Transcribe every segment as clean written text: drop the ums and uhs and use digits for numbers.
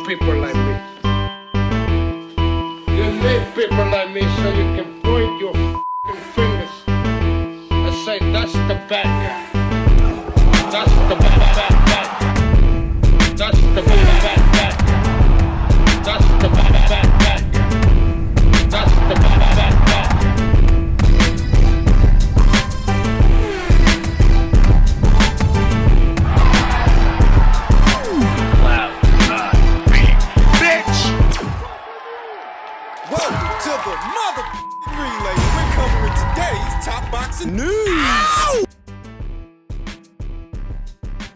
people like me. You need people like me so you can point your f***ing fingers and say, that's the bad guy. That's the bad guy. That's the bad guy. That's the bad guy. That's the bad guy. Welcome to the mother relay. We're covering today's top boxing news.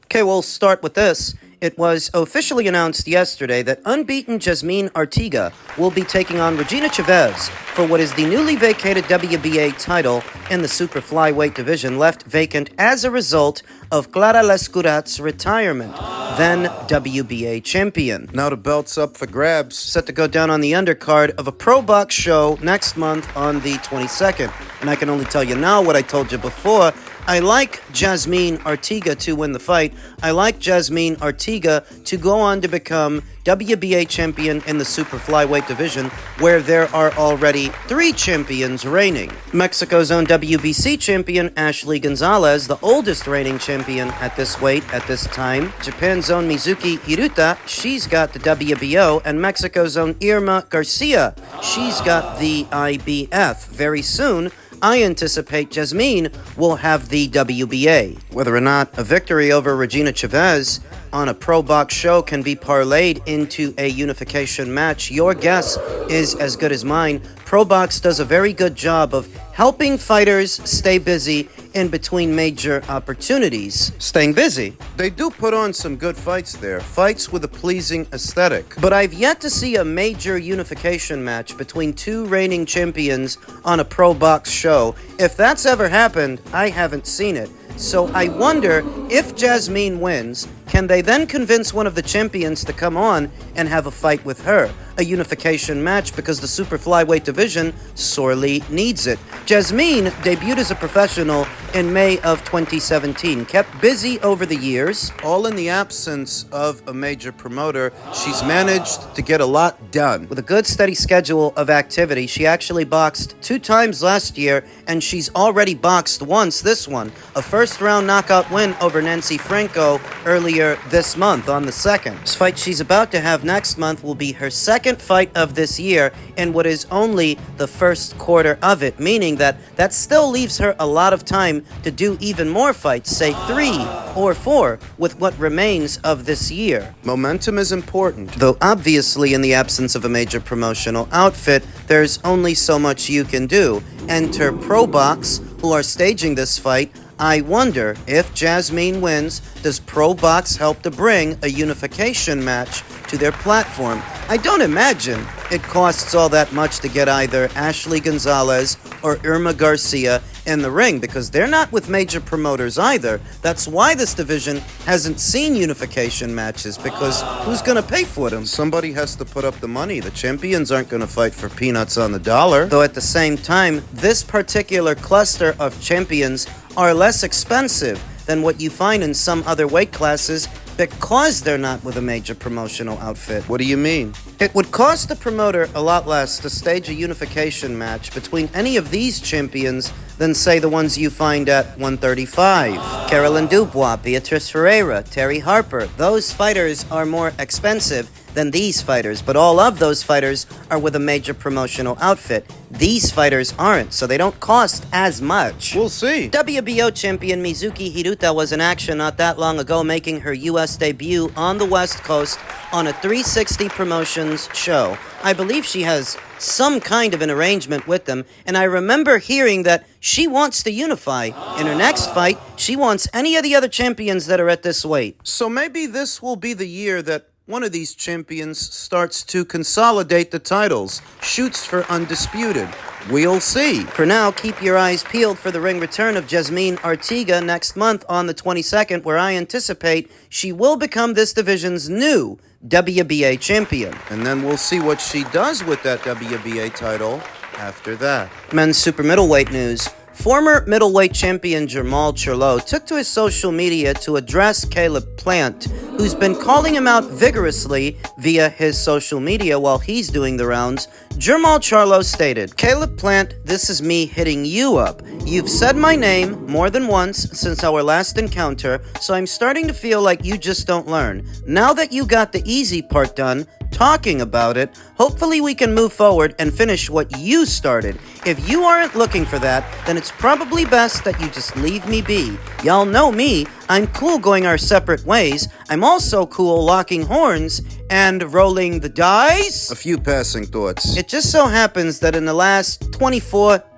Okay, we'll start with this. It was officially announced yesterday that unbeaten Jasmine Artiga will be taking on Regina Chavez for what is the newly vacated WBA title in the super flyweight division, left vacant as a result of Clara Lescurat's retirement, then WBA champion. Now the belt's up for grabs. Set to go down on the undercard of a pro box show next month on the 22nd. And I can only tell you now what I told you before. I like Jasmine Artiga to win the fight. I like Jasmine Artiga to go on to become WBA champion in the super flyweight division, where there are already 3 champions reigning. Mexico's own WBC champion Ashley Gonzalez, the oldest reigning champion at this weight at this time. Japan's own Mizuki Hiruta, she's got the WBO, and Mexico's own Irma Garcia, she's got the IBF. Very soon, I anticipate Jasmine will have the WBA. Whether or not a victory over Regina Chavez on a pro box show can be parlayed into a unification match, your guess is as good as mine. Pro box does a very good job of helping fighters stay busy in between major opportunities. Staying busy. They do put on some good fights there, fights with a pleasing aesthetic. But I've yet to see a major unification match between 2 reigning champions on a pro box show. If that's ever happened, I haven't seen it. So I wonder, if Jasmine wins, can they then convince one of the champions to come on and have a fight with her? A unification match, because the super flyweight division sorely needs it. Jasmine debuted as a professional in May of 2017, kept busy over the years. All in the absence of a major promoter, she's managed to get a lot done. With a good steady schedule of activity, she actually boxed 2 times last year, and she's already boxed once this one. A first-round knockout win over Nancy Franco earlier this month on the 2nd. This fight she's about to have next month will be her second fight of this year in what is only the first quarter of it, meaning that still leaves her a lot of time to do even more fights, say 3 or 4, with what remains of this year. Momentum is important. Though obviously in the absence of a major promotional outfit, there's only so much you can do. Enter Pro Box, who are staging this fight. I wonder, if Jasmine wins, does Pro Box help to bring a unification match to their platform? I don't imagine it costs all that much to get either Ashley Gonzalez or Irma Garcia in the ring, because they're not with major promoters either. That's why this division hasn't seen unification matches, because who's going to pay for them? Somebody has to put up the money. The champions aren't going to fight for peanuts on the dollar. Though at the same time, this particular cluster of champions are less expensive than what you find in some other weight classes, because they're not with a major promotional outfit. What do you mean? It would cost the promoter a lot less to stage a unification match between any of these champions than, say, the ones you find at 135. Carolyn Dubois, Beatrice Ferreira, Terry Harper. Those fighters are more expensive than these fighters, but all of those fighters are with a major promotional outfit. These fighters aren't, so they don't cost as much. We'll see. WBO champion Mizuki Hiruta was in action not that long ago, making her U.S. debut on the West Coast on a 360 Promotions show. I believe she has some kind of an arrangement with them, and I remember hearing that she wants to unify. In her next fight, she wants any of the other champions that are at this weight. So maybe this will be the year that one of these champions starts to consolidate the titles, shoots for undisputed. We'll see. For now, keep your eyes peeled for the ring return of Jasmine Artiga next month on the 22nd, where I anticipate she will become this division's new WBA champion. And then we'll see what she does with that WBA title after that. Men's super middleweight news. Former middleweight champion Jermall Charlo took to his social media to address Caleb Plant, who's been calling him out vigorously via his social media while he's doing the rounds. Jermall Charlo stated, "Caleb Plant, this is me hitting you up. You've said my name more than once since our last encounter, so I'm starting to feel like you just don't learn. Now that you got the easy part done, talking about it, hopefully we can move forward and finish what you started. If you aren't looking for that, then it's probably best that you just leave me be. Y'all know me, I'm cool going our separate ways. I'm also cool locking horns and rolling the dice." A few passing thoughts. It just so happens that in the last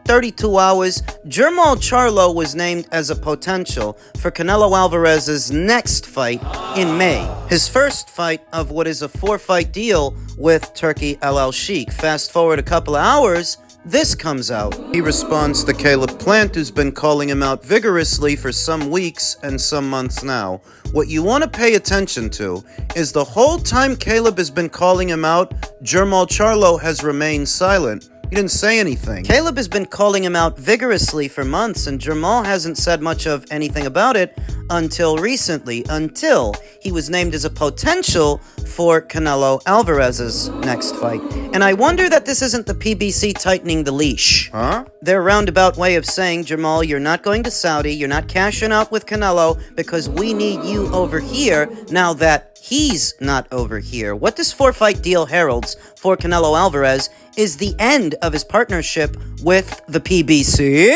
32 hours, Jermall Charlo was named as a potential for Canelo Alvarez's next fight in May. His first fight of what is a 4-fight deal with Turkey El Sheikh. Fast forward a couple of hours, this comes out. He responds to Caleb Plant, who's been calling him out vigorously for some weeks and some months now. What you want to pay attention to is the whole time Caleb has been calling him out, Jermall Charlo has remained silent. He didn't say anything. Caleb has been calling him out vigorously for months, and Jermall hasn't said much of anything about it until recently, until he was named as a potential for Canelo Alvarez's next fight. And I wonder that this isn't the PBC tightening the leash. Huh? Their roundabout way of saying, Jermall, you're not going to Saudi, you're not cashing out with Canelo because we need you over here now that he's not over here. What this 4-fight deal heralds for Canelo Alvarez is the end of his partnership with the PBC.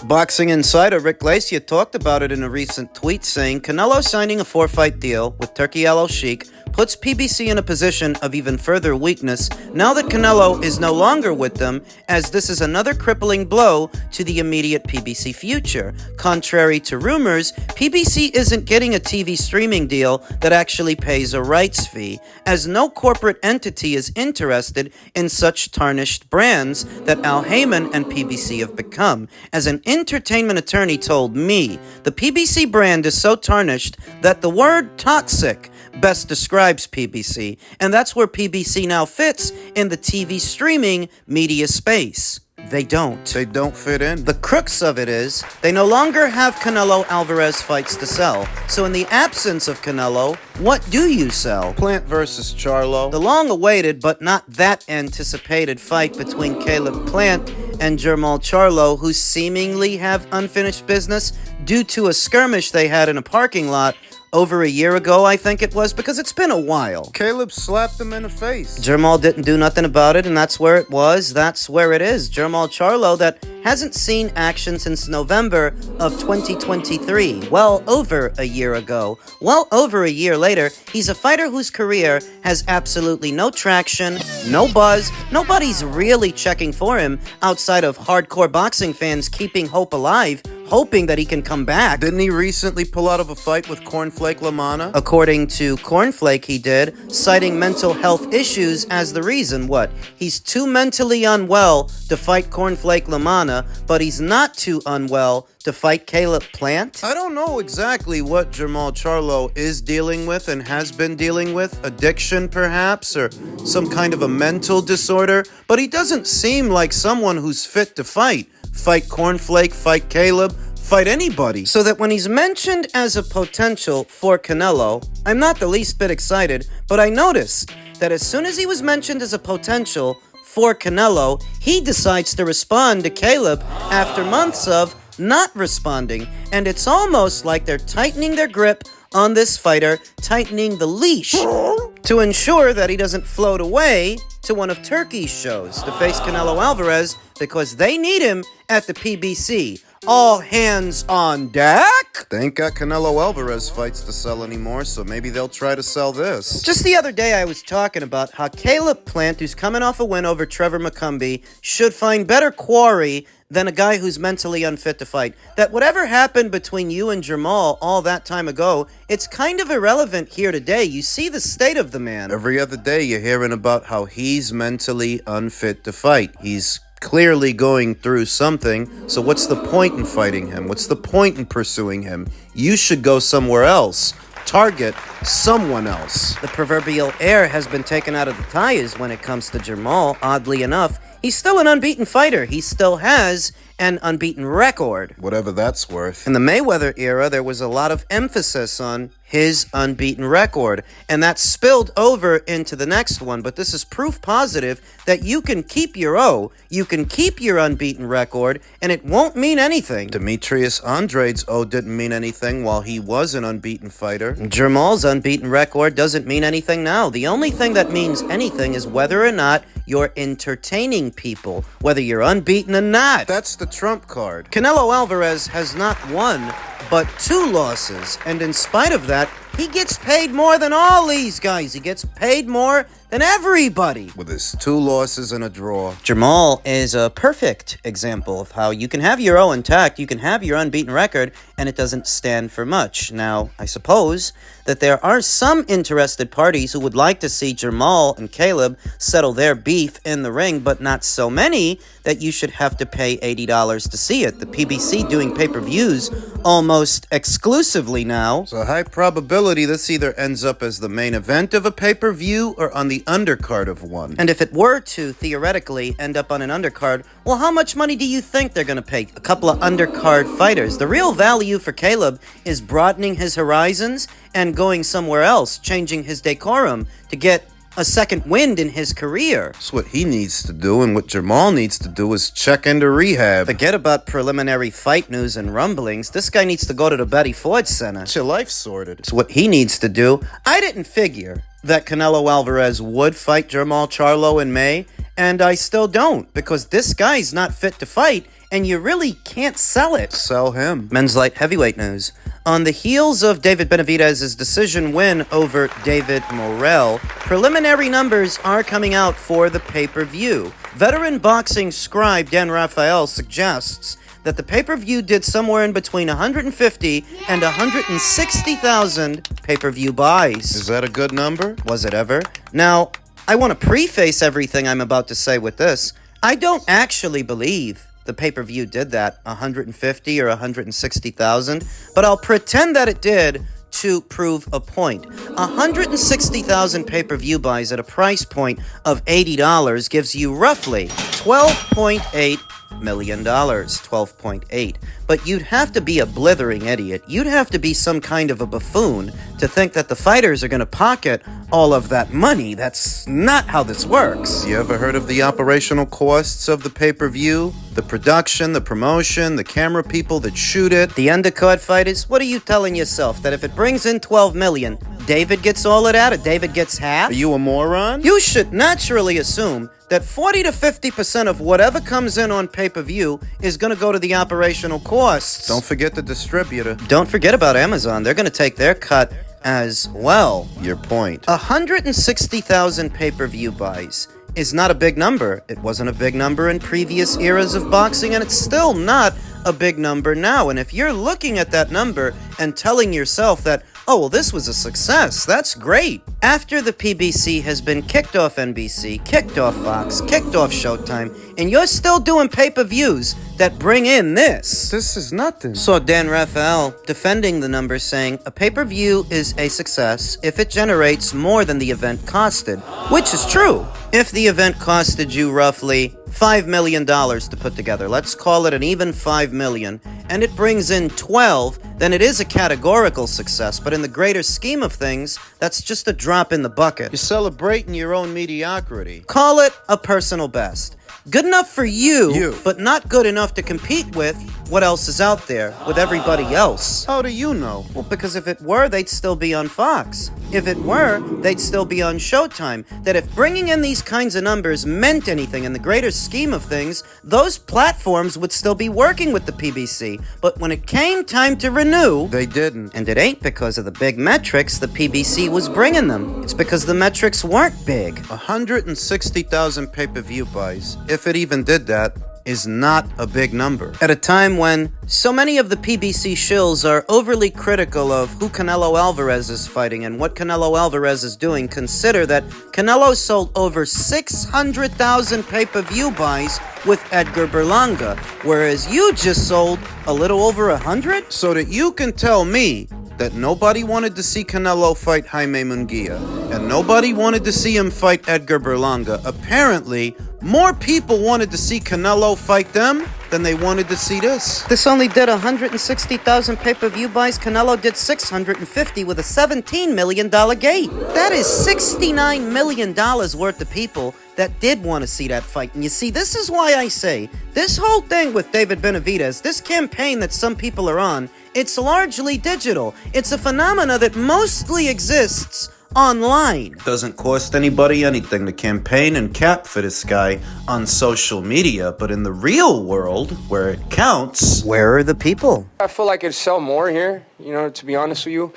Boxing insider Rick Glacier talked about it in a recent tweet, saying Canelo signing a 4-fight deal with Turkey El Sheikh puts PBC in a position of even further weakness now that Canelo is no longer with them, as this is another crippling blow to the immediate PBC future. Contrary to rumors, PBC isn't getting a TV streaming deal that actually pays a rights fee, as no corporate entity is interested in such tarnished brands that Al Heyman and PBC have become. As an entertainment attorney told me, the PBC brand is so tarnished that the word toxic best describes PBC, and that's where PBC now fits in the TV streaming media space. They don't. They don't fit in. The crux of it is, they no longer have Canelo Alvarez fights to sell. So in the absence of Canelo, what do you sell? Plant versus Charlo. The long-awaited but not that anticipated fight between Caleb Plant and Jermall Charlo, who seemingly have unfinished business due to a skirmish they had in a parking lot over a year ago, I think it was, because it's been a while. Caleb slapped him in the face. Jermall didn't do nothing about it, and that's where it was. That's where it is. Jermall Charlo, that hasn't seen action since November of 2023. Well over a year ago. Well over a year later, he's a fighter whose career has absolutely no traction, no buzz. Nobody's really checking for him outside of hardcore boxing fans keeping hope alive, hoping that he can come back. Didn't he recently pull out of a fight with Cornflake LaManna? According to Cornflake, he did, citing mental health issues as the reason. What? He's too mentally unwell to fight Cornflake LaManna, but he's not too unwell to fight Caleb Plant? I don't know exactly what Jermall Charlo is dealing with and has been dealing with. Addiction, perhaps, or some kind of a mental disorder. But he doesn't seem like someone who's fit to fight. Fight Cornflake, fight Caleb, fight anybody. So that when he's mentioned as a potential for Canelo, I'm not the least bit excited, but I noticed that as soon as he was mentioned as a potential for Canelo, he decides to respond to Caleb after months of not responding. And it's almost like they're tightening their grip on this fighter, tightening the leash to ensure that he doesn't float away to one of Turkey's shows to face Canelo Alvarez, because they need him at the PBC. All hands on deck. They ain't got Canelo Alvarez fights to sell anymore, so maybe they'll try to sell this. Just the other day I was talking about how Caleb Plant, who's coming off a win over Trevor McCumbee, should find better quarry than a guy who's mentally unfit to fight. That whatever happened between you and Jermall all that time ago, it's kind of irrelevant here today. You see the state of the man. Every other day you're hearing about how he's mentally unfit to fight. He's clearly going through something, so what's the point in fighting him? What's the point in pursuing him? You should go somewhere else. target someone else. The proverbial air has been taken out of the tires when it comes to Jermall. Oddly enough, he's still an unbeaten fighter. He still has an unbeaten record. Whatever that's worth. In the Mayweather era, there was a lot of emphasis on his unbeaten record, and that spilled over into the next one, but this is proof positive that you can keep your O, you can keep your unbeaten record, and it won't mean anything. Demetrius Andrade's O didn't mean anything while he was an unbeaten fighter. Jermall's unbeaten record doesn't mean anything now. The only thing that means anything is whether or not you're entertaining people, whether you're unbeaten or not. That's the trump card. Canelo Alvarez has not won but 2 losses, and in spite of that, he gets paid more than all these guys. He gets paid more than everybody. With his 2 losses and a draw. Jermall is a perfect example of how you can have your O intact, you can have your unbeaten record, and it doesn't stand for much. Now, I suppose that there are some interested parties who would like to see Jermall and Caleb settle their beef in the ring, but not so many that you should have to pay $80 to see it. The PBC doing pay-per-views almost exclusively now. So high probability this either ends up as the main event of a pay-per-view or on the undercard of one. And if it were to theoretically end up on an undercard, well, how much money do you think they're going to pay a couple of undercard fighters? The real value for Caleb is broadening his horizons and going somewhere else, changing his decorum to get a second wind in his career. That's what he needs to do, and what Jermall needs to do is check into rehab. Forget about preliminary fight news and rumblings. This guy needs to go to the Betty Ford Center. Get your life sorted. It's what he needs to do. I didn't figure that Canelo Alvarez would fight Jermall Charlo in May, and I still don't, because this guy's not fit to fight, and you really can't sell it. Sell him. Men's light heavyweight news. On the heels of David Benavidez's decision win over David Morrell, preliminary numbers are coming out for the pay-per-view. Veteran boxing scribe Dan Raphael suggests that the pay-per-view did somewhere in between 150 and 160,000 pay-per-view buys. Is that a good number? Was it ever? Now, I want to preface everything I'm about to say with this. I don't actually believe the pay-per-view did that, 150 or 160,000, but I'll pretend that it did to prove a point. 160,000 pay-per-view buys at a price point of $80 gives you roughly $12.8 million. 12.8. But you'd have to be a blithering idiot. You'd have to be some kind of a buffoon to think that the fighters are going to pocket all of that money. That's not how this works. You ever heard of the operational costs of the pay-per-view? The production, the promotion, the camera people that shoot it. The undercard fighters, what are you telling yourself? That if it brings in 12 million, David gets all of that, or David gets half? Are you a moron? You should naturally assume that 40 to 50% of whatever comes in on pay-per-view is going to go to the operational costs. Don't forget the distributor. Don't forget about Amazon. They're going to take their cut as well. Your point. 160,000 pay-per-view buys is not a big number. It wasn't a big number in previous eras of boxing, and it's still not a big number now. And if you're looking at that number and telling yourself that, oh, well, this was a success, that's great. After the PBC has been kicked off NBC, kicked off Fox, kicked off Showtime, and you're still doing pay-per-views that bring in this. This is nothing. So Dan Raphael defending the numbers, saying a pay-per-view is a success if it generates more than the event costed, which is true. If the event costed you roughly $5 million to put together, let's call it an even $5 million, and it brings in 12, then it is a categorical success. But in the greater scheme of things, that's just a drop in the bucket. You're celebrating your own mediocrity. Call it a personal best. Good enough for you, but not good enough to compete with what else is out there, with everybody else. How do you know? Well, because if it were, they'd still be on Fox. If it were, they'd still be on Showtime. That if bringing in these kinds of numbers meant anything in the greater scheme of things, those platforms would still be working with the PBC. But when it came time to renew, they didn't. And it ain't because of the big metrics the PBC was bringing them. It's because the metrics weren't big. 160,000 pay-per-view buys, if it even did that, is not a big number. At a time when so many of the PBC shills are overly critical of who Canelo Alvarez is fighting and what Canelo Alvarez is doing, consider that Canelo sold over 600,000 pay-per-view buys with Edgar Berlanga, whereas you just sold a little over 100? So that you can tell me that nobody wanted to see Canelo fight Jaime Munguia, and nobody wanted to see him fight Edgar Berlanga. Apparently, more people wanted to see Canelo fight them than they wanted to see this. This only did 160,000 pay-per-view buys. Canelo did 650 with a $17 million gate. That is $69 million worth of people that did want to see that fight. And you see, this is why I say, this whole thing with David Benavidez, this campaign that some people are on, it's largely digital. It's a phenomena that mostly exists online. Doesn't cost anybody anything to campaign and cap for this guy on social media, but in the real world, where it counts, where are the people? I feel like it'd sell more here, you know, to be honest with you.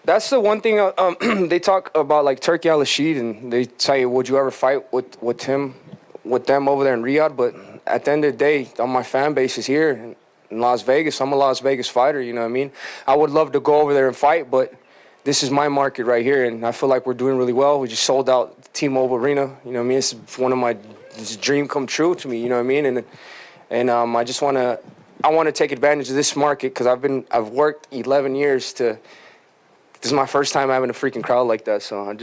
That's the one thing they talk about, like Turkey Al-Rashid, and they tell you, would you ever fight with them over there in Riyadh? But at the end of the day, all my fan base is here in Las Vegas. I'm a Las Vegas fighter, you know what I mean? I would love to go over there and fight, but this is my market right here, and I feel like we're doing really well. We just sold out the T-Mobile Arena, you know what I mean? It's one of my this dream come true to me, you know what I mean? And I just want to take advantage of this market because I've worked 11 years to. This is my first time having a freaking crowd like that, so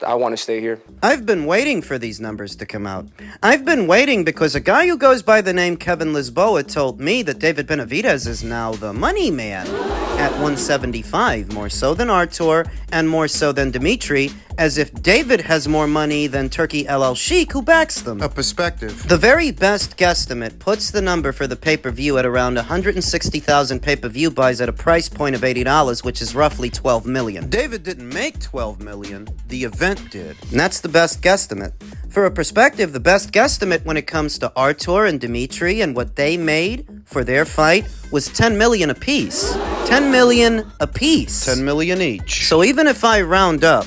I want to stay here. I've been waiting for these numbers to come out. I've been waiting because a guy who goes by the name Kevin Lisboa told me that David Benavidez is now the money man at 175, more so than Artur and more so than Dimitri, as if David has more money than Turkey El Sheikh, who backs them. a perspective. The very best guesstimate puts the number for the pay-per-view at around 160,000 pay-per-view buys at a price point of $80, which is roughly $12 million. David didn't make $12 million, the event did. And that's the best guesstimate. For a perspective, the best guesstimate when it comes to Artur and Dimitri and what they made for their fight was $10 million apiece. $10 million apiece. 10 million each. So even if I round up,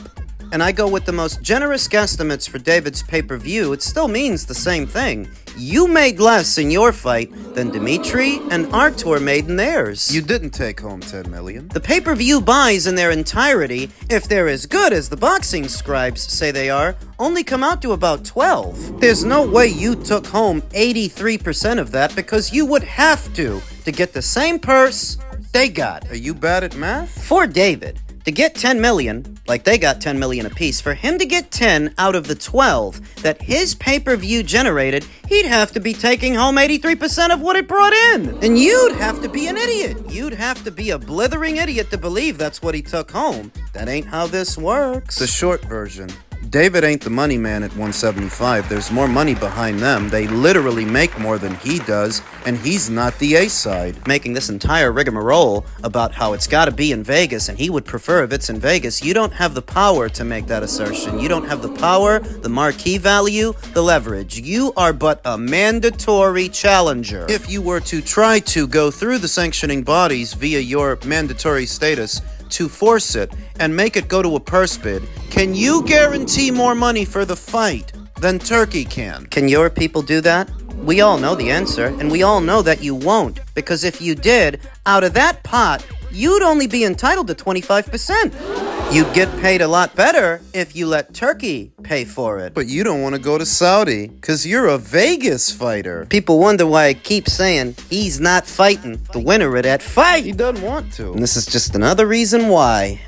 and I go with the most generous guesstimates for David's pay-per-view, it still means the same thing. You made less in your fight than Dimitri and Artur made in theirs. You didn't take home 10 million. The pay-per-view buys in their entirety, if they're as good as the boxing scribes say they are, only come out to about 12. There's no way you took home 83% of that because you would have to get the same purse they got. Are you bad at math? For David, to get 10 million, like they got 10 million apiece, for him to get 10 out of the 12 that his pay-per-view generated, he'd have to be taking home 83% of what it brought in. And you'd have to be an idiot. You'd have to be a blithering idiot to believe that's what he took home. That ain't how this works. The short version. David ain't the money man at 175. There's more money behind them. They literally make more than he does, and he's not the A-side. Making this entire rigmarole about how it's got to be in Vegas and he would prefer if it's in Vegas, you don't have the power to make that assertion. You don't have the power, the marquee value, the leverage. You are but a mandatory challenger. If you were to try to go through the sanctioning bodies via your mandatory status to force it and make it go to a purse bid, can you guarantee more money for the fight than Turkey can? Can your people do that? We all know the answer, and we all know that you won't, because if you did, out of that pot, you'd only be entitled to 25%. You'd get paid a lot better if you let Turkey pay for it. But you don't want to go to Saudi, because you're a Vegas fighter. People wonder why I keep saying he's not fighting the winner of that fight. He doesn't want to. And this is just another reason why.